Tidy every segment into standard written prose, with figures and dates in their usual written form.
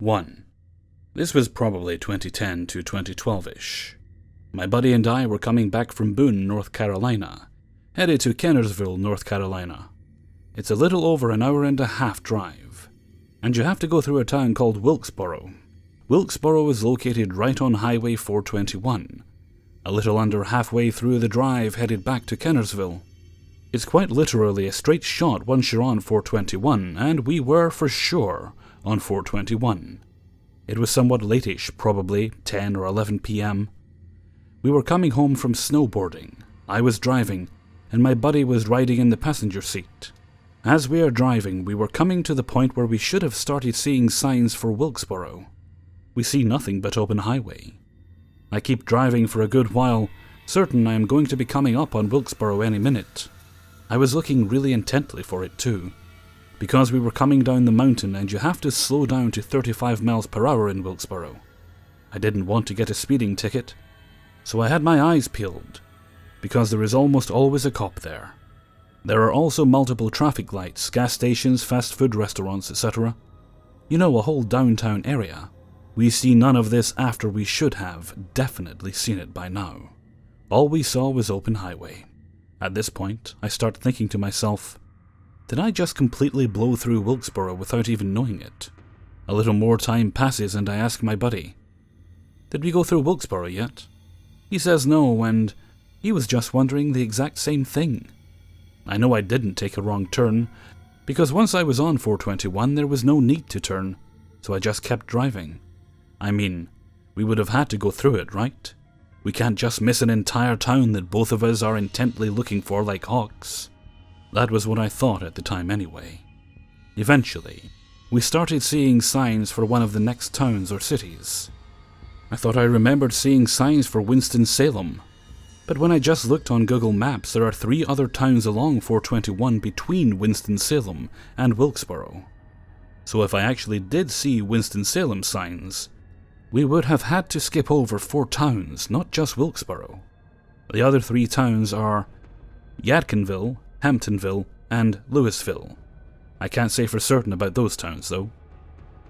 1. This was probably 2010 to 2012-ish. My buddy and I were coming back from Boone, North Carolina, headed to Kennersville, North Carolina. It's a little over an hour and a half drive, and you have to go through a town called Wilkesboro. Wilkesboro is located right on Highway 421, a little under halfway through the drive headed back to Kennersville. It's quite literally a straight shot once you're on 421, and we were for sure on 421. It was somewhat late-ish, probably 10 or 11 p.m. We were coming home from snowboarding. I was driving, and my buddy was riding in the passenger seat. As we are driving, we were coming to the point where we should have started seeing signs for Wilkesboro. We see nothing but open highway. I keep driving for a good while, certain I am going to be coming up on Wilkesboro any minute. I was looking really intently for it too, because we were coming down the mountain and you have to slow down to 35 miles per hour in Wilkesboro. I didn't want to get a speeding ticket, so I had my eyes peeled, because there is almost always a cop there. There are also multiple traffic lights, gas stations, fast food restaurants, etc. You know, a whole downtown area. We see none of this after we should have definitely seen it by now. All we saw was open highway. At this point, I start thinking to myself, did I just completely blow through Wilkesboro without even knowing it? A little more time passes and I ask my buddy, did we go through Wilkesboro yet? He says no, and he was just wondering the exact same thing. I know I didn't take a wrong turn, because once I was on 421 there was no need to turn, so I just kept driving. I mean, we would have had to go through it, right? We can't just miss an entire town that both of us are intently looking for like hawks. That was what I thought at the time anyway. Eventually, we started seeing signs for one of the next towns or cities. I thought I remembered seeing signs for Winston-Salem, but when I just looked on Google Maps, there are 3 other towns along 421 between Winston-Salem and Wilkesboro. So if I actually did see Winston-Salem signs, we would have had to skip over 4 towns, not just Wilkesboro. The other 3 towns are Yadkinville, Hamptonville, and Louisville. I can't say for certain about those towns, though.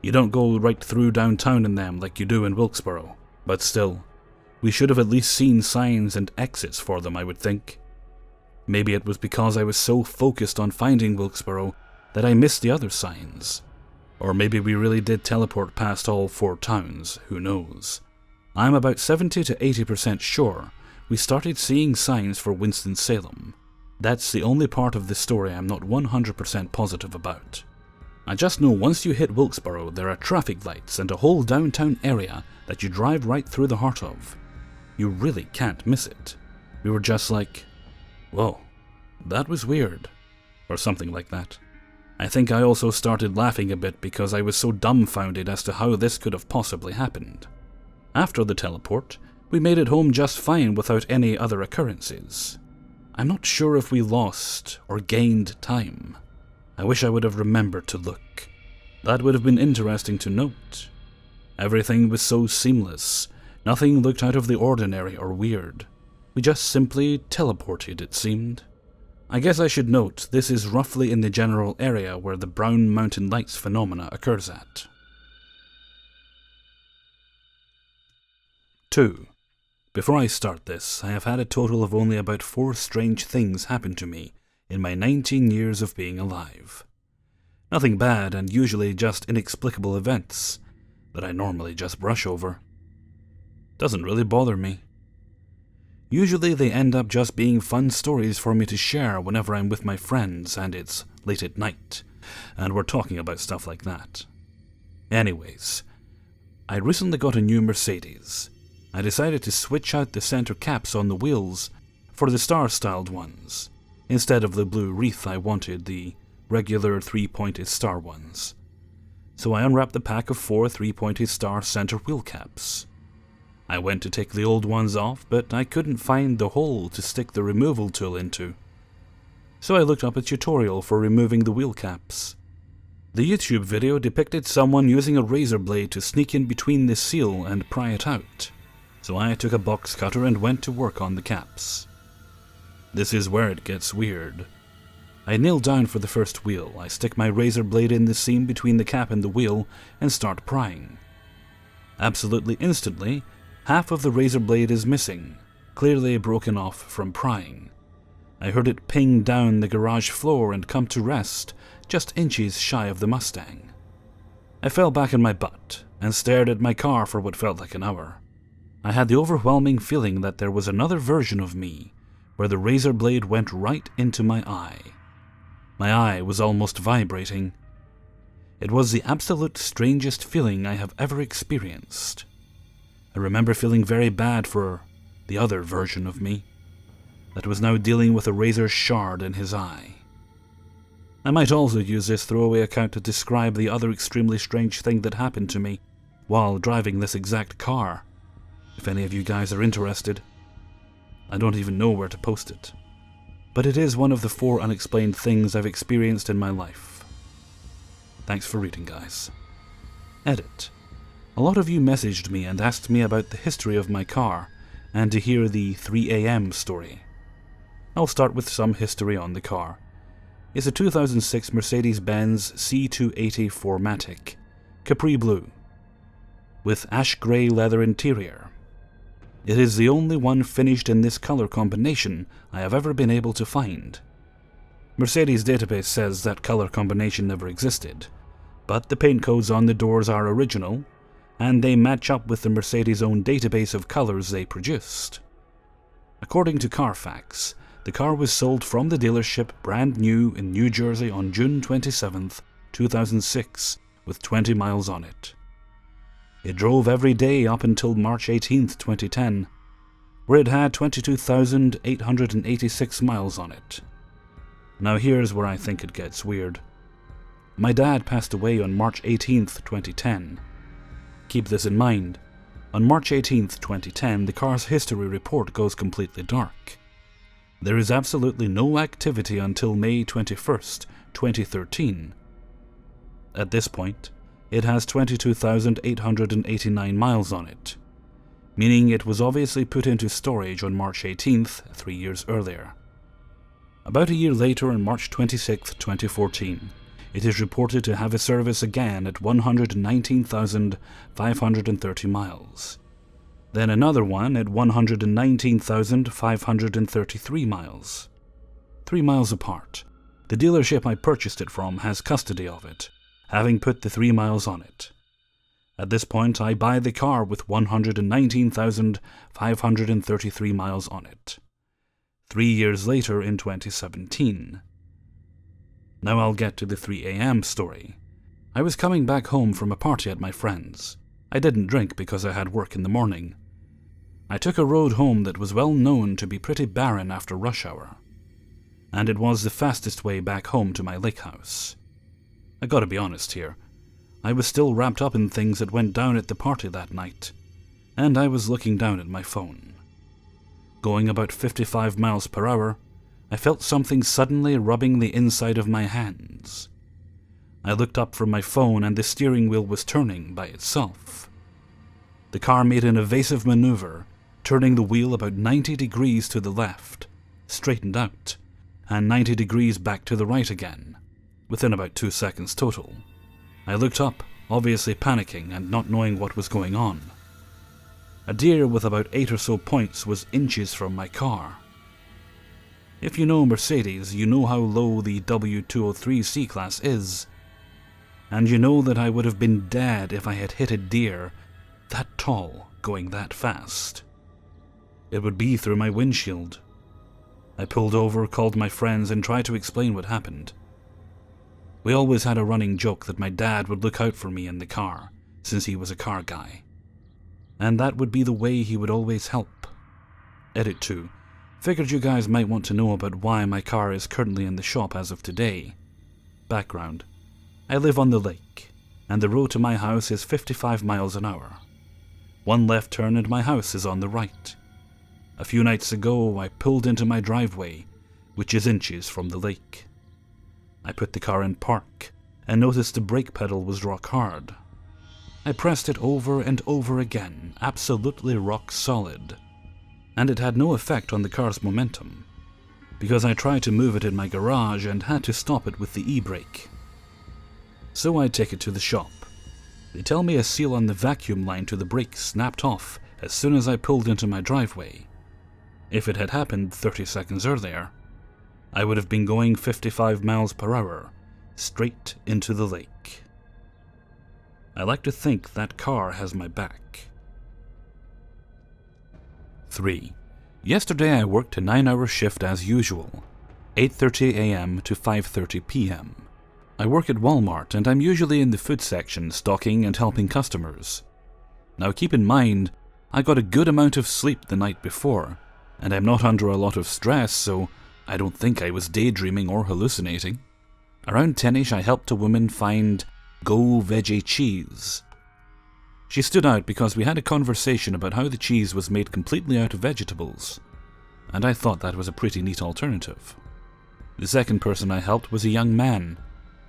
You don't go right through downtown in them like you do in Wilkesboro, but still, we should have at least seen signs and exits for them, I would think. Maybe it was because I was so focused on finding Wilkesboro that I missed the other signs. Or maybe we really did teleport past all 4 towns, who knows. I'm about 70 to 80% sure we started seeing signs for Winston-Salem. That's the only part of the story I'm not 100% positive about. I just know once you hit Wilkesboro, there are traffic lights and a whole downtown area that you drive right through the heart of. You really can't miss it. We were just like, whoa, that was weird, or something like that. I think I also started laughing a bit because I was so dumbfounded as to how this could have possibly happened. After the teleport, we made it home just fine without any other occurrences. I'm not sure if we lost or gained time. I wish I would have remembered to look. That would have been interesting to note. Everything was so seamless. Nothing looked out of the ordinary or weird. We just simply teleported, it seemed. I guess I should note this is roughly in the general area where the brown mountain lights phenomena occurs at. 2. Before I start this, I have had a total of only about 4 strange things happen to me in my 19 years of being alive. Nothing bad, and usually just inexplicable events that I normally just brush over. Doesn't really bother me. Usually they end up just being fun stories for me to share whenever I'm with my friends and it's late at night, and we're talking about stuff like that. Anyways, I recently got a new Mercedes. I decided to switch out the center caps on the wheels for the star-styled ones. Instead of the blue wreath, I wanted the regular 3-pointed star ones. So I unwrapped the pack of 4 3-pointed star center wheel caps. I went to take the old ones off, but I couldn't find the hole to stick the removal tool into. So I looked up a tutorial for removing the wheel caps. The YouTube video depicted someone using a razor blade to sneak in between the seal and pry it out. So I took a box cutter and went to work on the caps. This is where it gets weird. I kneel down for the first wheel. I stick my razor blade in the seam between the cap and the wheel and start prying. Absolutely instantly, half of the razor blade is missing, clearly broken off from prying. I heard it ping down the garage floor and come to rest just inches shy of the Mustang. I fell back on my butt and stared at my car for what felt like an hour. I had the overwhelming feeling that there was another version of me, where the razor blade went right into my eye. My eye was almost vibrating. It was the absolute strangest feeling I have ever experienced. I remember feeling very bad for the other version of me that was now dealing with a razor shard in his eye. I might also use this throwaway account to describe the other extremely strange thing that happened to me while driving this exact car, if any of you guys are interested. I don't even know where to post it, but it is one of the 4 unexplained things I've experienced in my life. Thanks for reading, guys. Edit. A lot of you messaged me and asked me about the history of my car and to hear the 3 a.m. story. I'll start with some history on the car. It's a 2006 Mercedes-Benz C280 4MATIC, Capri Blue, with ash grey leather interior. It is the only one finished in this color combination I have ever been able to find. Mercedes database says that color combination never existed, but the paint codes on the doors are original, and they match up with the Mercedes' own database of colors they produced. According to Carfax, the car was sold from the dealership brand new in New Jersey on June 27, 2006, with 20 miles on it. It drove every day up until March 18, 2010, where it had 22,886 miles on it. Now here's where I think it gets weird. My dad passed away on March 18, 2010. Keep this in mind. On March 18, 2010, the car's history report goes completely dark. There is absolutely no activity until May 21st, 2013. At this point, it has 22,889 miles on it, meaning it was obviously put into storage on March 18th, 3 years earlier. About a year later, on March 26, 2014, it is reported to have a service again at 119,530 miles. Then another one at 119,533 miles. 3 miles apart. The dealership I purchased it from has custody of it, having put the 3 miles on it. At this point, I buy the car with 119,533 miles on it. 3 years later in 2017. Now I'll get to the 3 a.m. story. I was coming back home from a party at my friend's. I didn't drink because I had work in the morning. I took a road home that was well known to be pretty barren after rush hour, and it was the fastest way back home to my lake house. I gotta be honest here, I was still wrapped up in things that went down at the party that night, and I was looking down at my phone. Going about 55 miles per hour, I felt something suddenly rubbing the inside of my hands. I looked up from my phone and the steering wheel was turning by itself. The car made an evasive maneuver, turning the wheel about 90 degrees to the left, straightened out, and 90 degrees back to the right again, within about 2 seconds total. I looked up, obviously panicking and not knowing what was going on. A deer with about 8 or so points was inches from my car. If you know Mercedes, you know how low the W203 C-Class is, and you know that I would have been dead if I had hit a deer that tall going that fast. It would be through my windshield. I pulled over, called my friends, and tried to explain what happened. We always had a running joke that my dad would look out for me in the car, since he was a car guy. And that would be the way he would always help. Edit 2. Figured you guys might want to know about why my car is currently in the shop as of today. Background. I live on the lake, and the road to my house is 55 miles an hour. One left turn and my house is on the right. A few nights ago, I pulled into my driveway, which is inches from the lake. I put the car in park and noticed the brake pedal was rock hard. I pressed it over and over again, absolutely rock solid, and it had no effect on the car's momentum, because I tried to move it in my garage and had to stop it with the e-brake. So I take it to the shop. They tell me a seal on the vacuum line to the brake snapped off as soon as I pulled into my driveway. If it had happened 30 seconds earlier, I would have been going 55 miles per hour straight into the lake. I like to think that car has my back. 3. Yesterday I worked a 9-hour shift as usual, 8:30 a.m. to 5:30 p.m. I work at Walmart and I'm usually in the food section stocking and helping customers. Now keep in mind, I got a good amount of sleep the night before, and I'm not under a lot of stress, so I don't think I was daydreaming or hallucinating. Around 10ish I helped a woman find Go Veggie cheese. She stood out because we had a conversation about how the cheese was made completely out of vegetables, and I thought that was a pretty neat alternative. The second person I helped was a young man.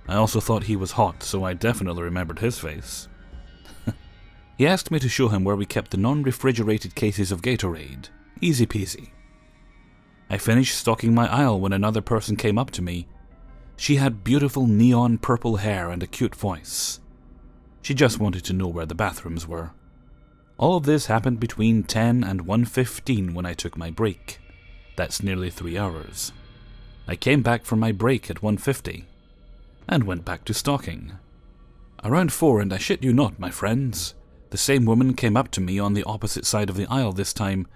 I also thought he was hot, so I definitely remembered his face. He asked me to show him where we kept the non-refrigerated cases of Gatorade. Easy peasy. I finished stocking my aisle when another person came up to me. She had beautiful neon purple hair and a cute voice. She just wanted to know where the bathrooms were. All of this happened between 10 and 1:15 when I took my break. That's nearly 3 hours. I came back from my break at 1:50 and went back to stocking. Around 4, and I shit you not, my friends, the same woman came up to me on the opposite side of the aisle this time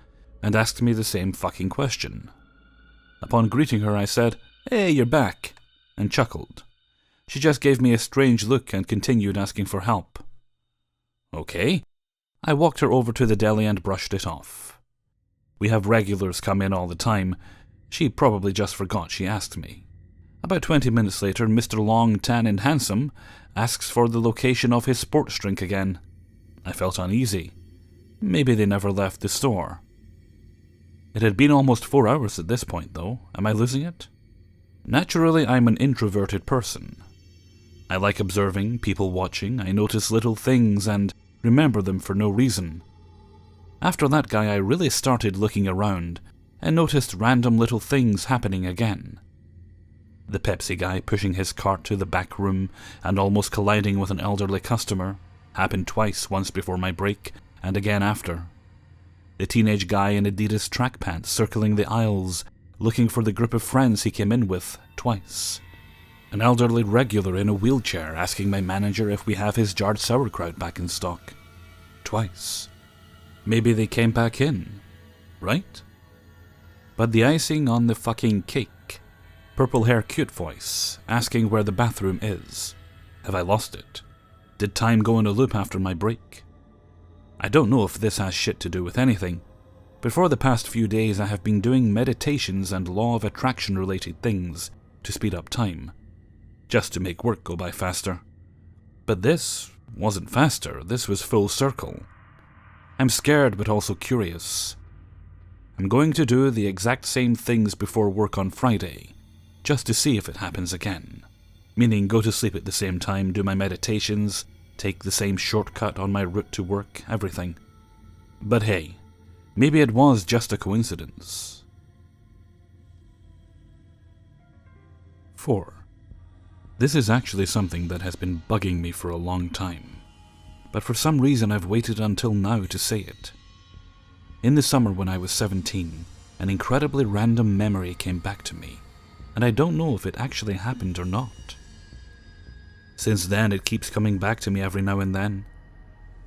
and asked me the same fucking question. Upon greeting her, I said, "Hey, you're back," and chuckled. She just gave me a strange look and continued asking for help. Okay. I walked her over to the deli and brushed it off. We have regulars come in all the time. She probably just forgot she asked me. About 20 minutes later, Mr. Long, Tan and Handsome asks for the location of his sports drink again. I felt uneasy. Maybe they never left the store. It had been almost 4 hours at this point, though. Am I losing it? Naturally, I'm an introverted person. I like observing, people watching. I notice little things and remember them for no reason. After that guy, I really started looking around and noticed random little things happening again. The Pepsi guy pushing his cart to the back room and almost colliding with an elderly customer happened twice, once before my break and again after. The teenage guy in Adidas track pants circling the aisles, looking for the group of friends he came in with, twice. An elderly regular in a wheelchair asking my manager if we have his jarred sauerkraut back in stock, twice. Maybe they came back in, right? But the icing on the fucking cake, purple hair cute voice, asking where the bathroom is. Have I lost it? Did time go in a loop after my break? I don't know if this has shit to do with anything, but for the past few days I have been doing meditations and law of attraction related things to speed up time, just to make work go by faster. But this wasn't faster, this was full circle. I'm scared but also curious. I'm going to do the exact same things before work on Friday, just to see if it happens again. Meaning go to sleep at the same time, do my meditations, take the same shortcut on my route to work, everything. But hey, maybe it was just a coincidence. 4. This is actually something that has been bugging me for a long time, but for some reason I've waited until now to say it. In the summer when I was 17, an incredibly random memory came back to me, and I don't know if it actually happened or not. Since then, it keeps coming back to me every now and then,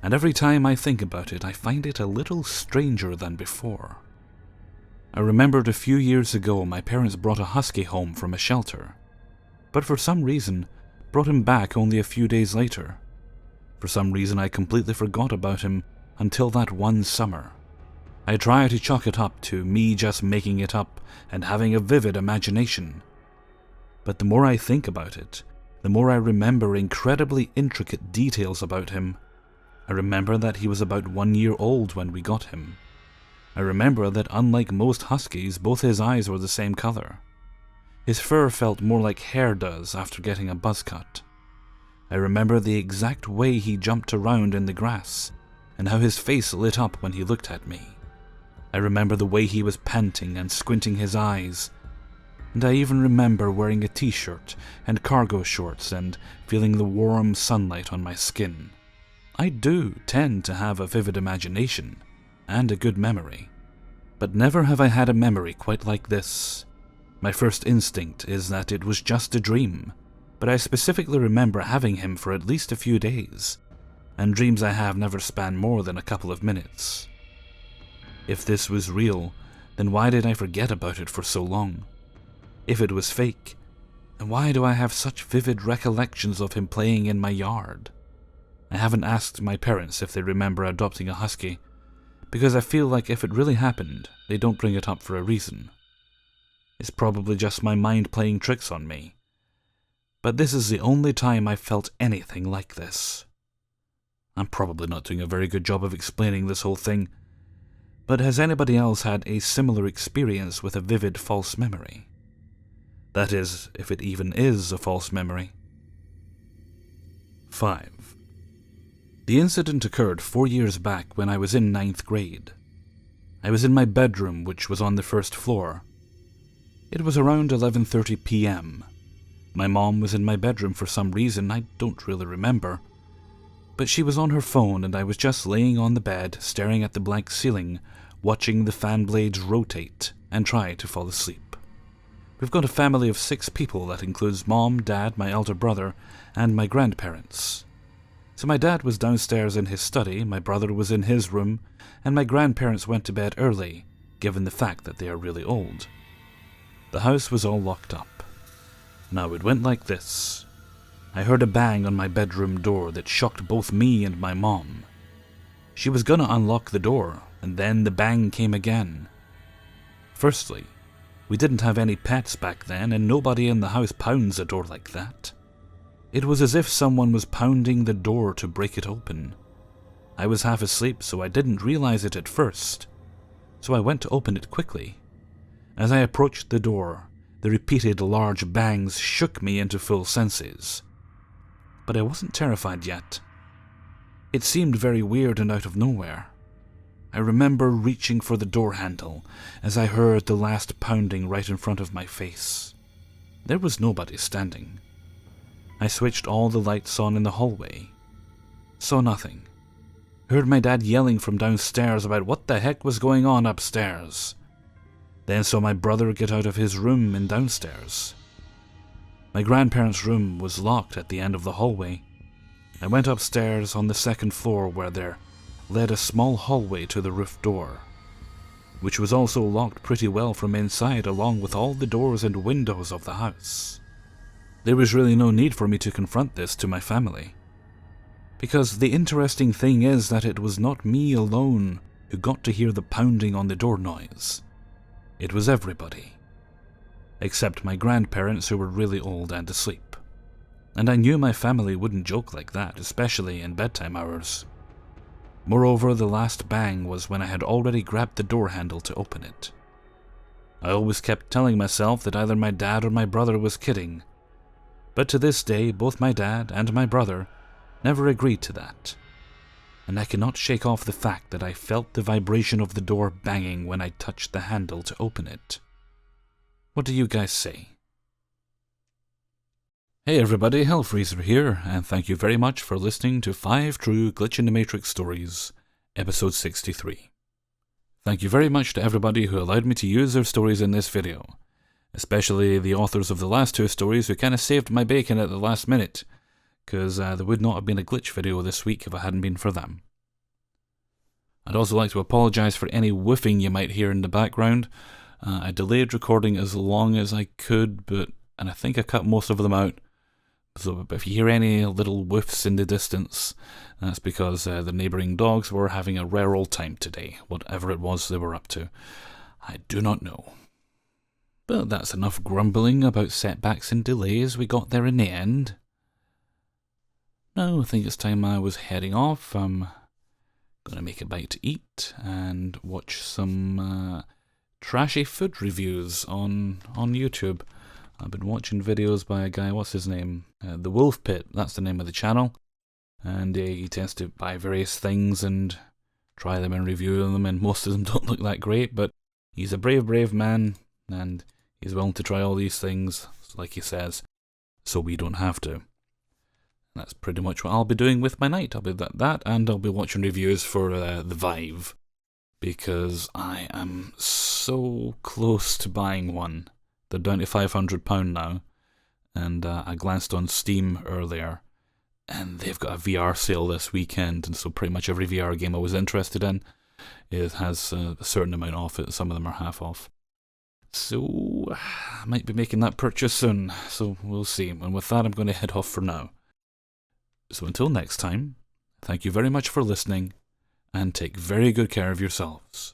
and every time I think about it, I find it a little stranger than before. I remembered a few years ago my parents brought a husky home from a shelter, but for some reason brought him back only a few days later. For some reason I completely forgot about him until that one summer. I try to chalk it up to me just making it up and having a vivid imagination. But the more I think about it, the more I remember incredibly intricate details about him. I remember that he was about 1 year old when we got him. I remember that unlike most huskies, both his eyes were the same color. His fur felt more like hair does after getting a buzz cut. I remember the exact way he jumped around in the grass, and how his face lit up when he looked at me. I remember the way he was panting and squinting his eyes. and I even remember wearing a t-shirt and cargo shorts and feeling the warm sunlight on my skin. I do tend to have a vivid imagination and a good memory, but never have I had a memory quite like this. My first instinct is that it was just a dream, but I specifically remember having him for at least a few days, and dreams I have never span more than a couple of minutes. If this was real, then why did I forget about it for so long? If it was fake, then why do I have such vivid recollections of him playing in my yard? I haven't asked my parents if they remember adopting a husky, because I feel like if it really happened, they don't bring it up for a reason. It's probably just my mind playing tricks on me. But this is the only time I've felt anything like this. I'm probably not doing a very good job of explaining this whole thing, but has anybody else had a similar experience with a vivid false memory? That is, if it even is a false memory. 5. The incident occurred 4 years back when I was in 9th grade. I was in my bedroom, which was on the first floor. It was around 11:30 p.m. My mom was in my bedroom for some reason I don't really remember, but she was on her phone and I was just laying on the bed, staring at the blank ceiling, watching the fan blades rotate and try to fall asleep. We've got a family of 6 people that includes Mom, Dad, my elder brother, and my grandparents. So my dad was downstairs in his study, my brother was in his room, and my grandparents went to bed early, given the fact that they are really old. The house was all locked up. Now it went like this. I heard a bang on my bedroom door that shocked both me and my mom. She was gonna unlock the door, and then the bang came again. Firstly, we didn't have any pets back then, and nobody in the house pounds a door like that. It was as if someone was pounding the door to break it open. I was half asleep, so I didn't realize it at first, so I went to open it quickly. As I approached the door, the repeated large bangs shook me into full senses. But I wasn't terrified yet. It seemed very weird and out of nowhere. I remember reaching for the door handle as I heard the last pounding right in front of my face. There was nobody standing. I switched all the lights on in the hallway. Saw nothing. Heard my dad yelling from downstairs about what the heck was going on upstairs. Then saw my brother get out of his room and downstairs. My grandparents' room was locked at the end of the hallway. I went upstairs on the 2nd floor where there led a small hallway to the roof door, which was also locked pretty well from inside along with all the doors and windows of the house. There was really no need for me to confront this to my family, because the interesting thing is that it was not me alone who got to hear the pounding on the door noise. It was everybody, except my grandparents who were really old and asleep. And I knew my family wouldn't joke like that, especially in bedtime hours. Moreover, the last bang was when I had already grabbed the door handle to open it. I always kept telling myself that either my dad or my brother was kidding, but to this day both my dad and my brother never agreed to that, and I cannot shake off the fact that I felt the vibration of the door banging when I touched the handle to open it. What do you guys say? Hey everybody, Hellfreezer here, and thank you very much for listening to 5 True Glitch in the Matrix Stories, episode 63. Thank you very much to everybody who allowed me to use their stories in this video, especially the authors of the last 2 stories who kind of saved my bacon at the last minute, because there would not have been a glitch video this week if it hadn't been for them. I'd also like to apologise for any whiffing you might hear in the background. I delayed recording as long as I could, and I think I cut most of them out. So if you hear any little whiffs in the distance, that's because the neighbouring dogs were having a rare old time today, whatever it was they were up to. I do not know. But that's enough grumbling about setbacks and delays. We got there in the end. Now I think it's time I was heading off. I'm going to make a bite to eat and watch some trashy food reviews on YouTube. I've been watching videos by a guy, what's his name? The Wolf Pit, that's the name of the channel. And he tends to buy various things and try them and review them, and most of them don't look that great, but he's a brave man, and He's willing to try all these things, like he says, so we don't have to. That's pretty much what I'll be doing with my night. I'll be that, and I'll be watching reviews for the Vive, because I am so close to buying one. They're down to £500 now, and I glanced on Steam earlier, and they've got a VR sale this weekend, and so pretty much every VR game I was interested in has a certain amount off it. Some of them are half off. So I might be making that purchase soon, so we'll see. And with that, I'm going to head off for now. So until next time, thank you very much for listening, and take very good care of yourselves.